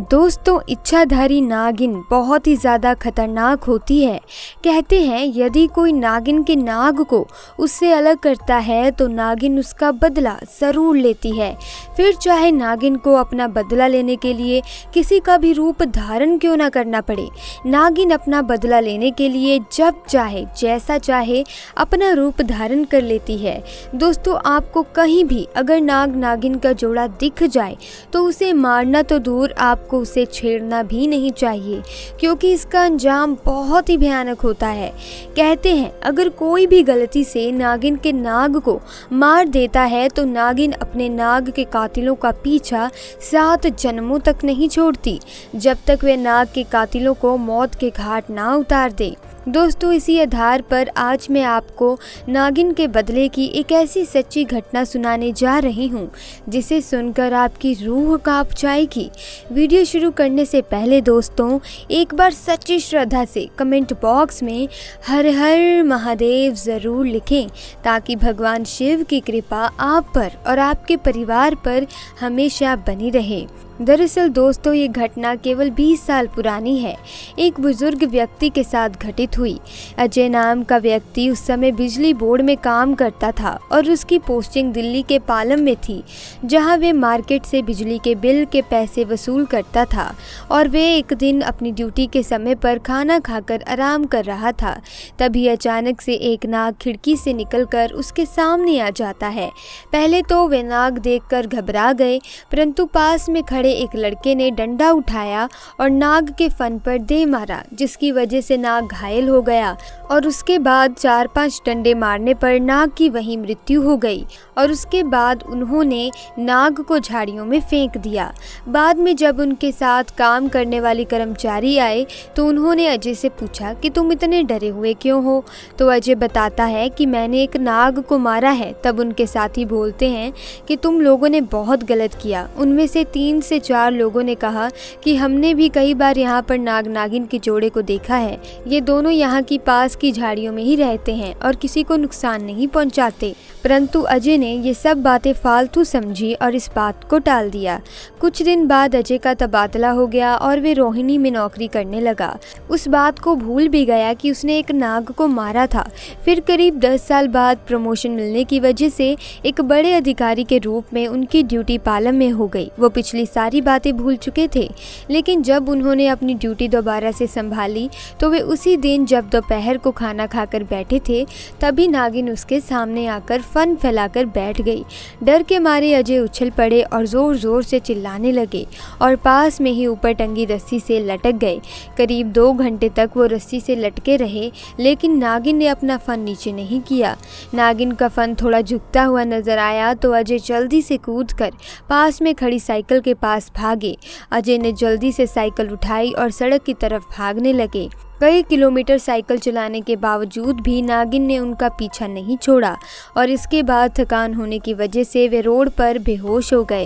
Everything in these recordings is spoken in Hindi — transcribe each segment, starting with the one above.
दोस्तों, इच्छाधारी नागिन बहुत ही ज़्यादा खतरनाक होती है। कहते हैं यदि कोई नागिन के नाग को उससे अलग करता है तो नागिन उसका बदला ज़रूर लेती है। फिर चाहे नागिन को अपना बदला लेने के लिए किसी का भी रूप धारण क्यों ना करना पड़े, नागिन अपना बदला लेने के लिए जब चाहे जैसा चाहे अपना रूप धारण कर लेती है। दोस्तों, आपको कहीं भी अगर नाग नागिन का जोड़ा दिख जाए तो उसे मारना तो दूर, आपको उसे छेड़ना भी नहीं चाहिए, क्योंकि इसका अंजाम बहुत ही भयानक होता है। कहते हैं अगर कोई भी गलती से नागिन के नाग को मार देता है तो नागिन अपने नाग के कातिलों का पीछा 7 जन्मों तक नहीं छोड़ती, जब तक वे नाग के कातिलों को मौत के घाट ना उतार दे। दोस्तों, इसी आधार पर आज मैं आपको नागिन के बदले की एक ऐसी सच्ची घटना सुनाने जा रही हूँ जिसे सुनकर आपकी रूह कांप जाएगी। वीडियो शुरू करने से पहले दोस्तों, एक बार सच्ची श्रद्धा से कमेंट बॉक्स में हर हर महादेव ज़रूर लिखें, ताकि भगवान शिव की कृपा आप पर और आपके परिवार पर हमेशा बनी रहे। दरअसल दोस्तों, ये घटना केवल 20 साल पुरानी है। एक बुजुर्ग व्यक्ति के साथ घटित हुई। अजय नाम का व्यक्ति उस समय बिजली बोर्ड में काम करता था और उसकी पोस्टिंग दिल्ली के पालम में थी, जहां वे मार्केट से बिजली के बिल के पैसे वसूल करता था। और वे एक दिन अपनी ड्यूटी के समय पर खाना खाकर आराम कर रहा था। तभी अचानक से एक नाग खिड़की से निकलकर उसके सामने आ जाता है। पहले तो वे नाग देखकर घबरा गए, परंतु पास में खड़े एक लड़के ने डंडा उठाया और नाग के फन पर दे मारा, जिसकी वजह से नाग घायल हो गया। और उसके बाद 4-5 डंडे मारने पर नाग की वहीं मृत्यु हो गई। और उसके बाद उन्होंने नाग को झाड़ियों में फेंक दिया। बाद में जब उनके साथ काम करने वाली कर्मचारी आए तो उन्होंने अजय से पूछा कि तुम इतने डरे हुए क्यों हो। तो अजय बताता है कि मैंने एक नाग को मारा है। तब उनके साथी बोलते हैं कि तुम लोगों ने बहुत गलत किया। उनमें से 3 से 4 लोगों ने कहा कि हमने भी कई बार यहाँ पर नाग नागिन के जोड़े को देखा है। ये दोनों यहाँ की पास की झाड़ियों में ही रहते हैं और किसी को नुकसान नहीं पहुँचाते। परंतु अजय ने ये सब बातें फालतू समझी और इस बात को टाल दिया। कुछ दिन बाद अजय का तबादला हो गया और वे रोहिणी में नौकरी करने लगा। उस बात को भूल भी गया कि उसने एक नाग को मारा था। फिर करीब 10 साल बाद प्रमोशन मिलने की वजह से एक बड़े अधिकारी के रूप में उनकी ड्यूटी पालम में हो गई। वो पिछली सारी बातें भूल चुके थे, लेकिन जब उन्होंने अपनी ड्यूटी दोबारा से संभाली तो वे उसी दिन जब दोपहर को खाना खाकर बैठे थे, तभी नागिन उसके सामने आकर फन फैलाकर बैठ गई। डर के मारे अजय उछल पड़े और जोर जोर से चिल्लाने लगे और पास में ही ऊपर टंगी रस्सी से लटक गए। करीब 2 घंटे तक वो रस्सी से लटके रहे, लेकिन नागिन ने अपना फन नीचे नहीं किया। नागिन का फन थोड़ा झुकता हुआ नजर आया तो अजय जल्दी से कूदकर पास में खड़ी साइकिल के पास भागे। अजय ने जल्दी से साइकिल उठाई और सड़क की तरफ भागने लगे। कई किलोमीटर साइकिल चलाने के बावजूद भी नागिन ने उनका पीछा नहीं छोड़ा और इसके बाद थकान होने की वजह से वे रोड पर बेहोश हो गए।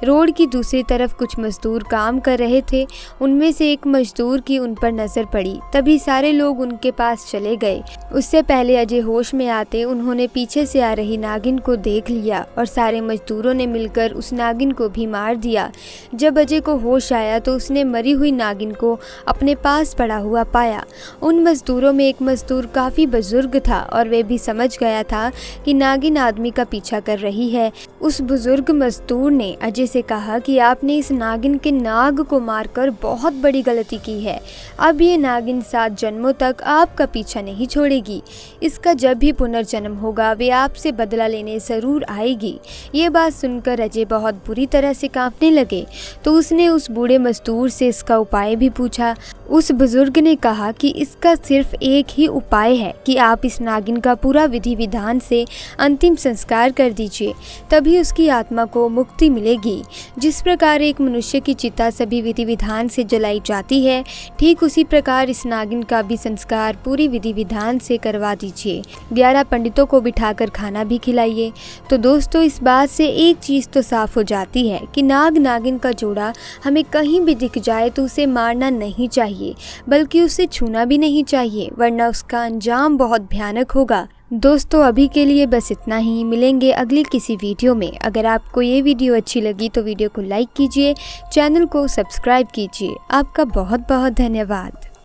रोड की दूसरी तरफ कुछ मजदूर काम कर रहे थे। उनमें से एक मजदूर की उन पर नज़र पड़ी, तभी सारे लोग उनके पास चले गए। उससे पहले अजय होश में आते उन्होंने पीछे से आ रही नागिन को देख लिया और सारे मजदूरों ने मिलकर उस नागिन को भी मार दिया। जब अजय को होश आया तो उसने मरी हुई नागिन को अपने पास पड़ा हुआ पाया। उन मजदूरों में एक मजदूर काफी बुजुर्ग था और वे भी समझ गया था कि नागिन आदमी का पीछा कर रही है। उस बुजुर्ग मजदूर ने अजय से कहा कि आपने इस नागिन के नाग को मारकर बहुत बड़ी गलती की है। अब ये नागिन 7 जन्मों तक आपका पीछा नहीं छोड़ेगी। इसका जब भी पुनर्जन्म होगा वे आपसे बदला लेने जरूर आएगी। ये बात सुनकर अजय बहुत बुरी तरह से कांपने लगे। तो उसने उस बूढ़े मजदूर से इसका उपाय भी पूछा। उस बुजुर्ग ने कहा कि इसका सिर्फ एक ही उपाय है कि आप इस नागिन का पूरा विधि विधान से अंतिम संस्कार कर दीजिए, तभी उसकी आत्मा को मुक्ति मिलेगी। जिस प्रकार एक मनुष्य की चिता सभी विधि विधान से जलाई जाती है, ठीक उसी प्रकार इस नागिन का भी संस्कार पूरी विधि विधान से करवा दीजिए। 11 पंडितों को बिठाकर खाना भी खिलाइए। तो दोस्तों, इस बात से एक चीज़ तो साफ हो जाती है कि नाग नागिन का जोड़ा हमें कहीं भी दिख जाए तो उसे मारना नहीं चाहिए, बल्कि उसे छूना भी नहीं चाहिए, वरना उसका अंजाम बहुत भयानक होगा। दोस्तों अभी के लिए बस इतना ही, मिलेंगे अगली किसी वीडियो में। अगर आपको ये वीडियो अच्छी लगी तो वीडियो को लाइक कीजिए, चैनल को सब्सक्राइब कीजिए। आपका बहुत बहुत धन्यवाद।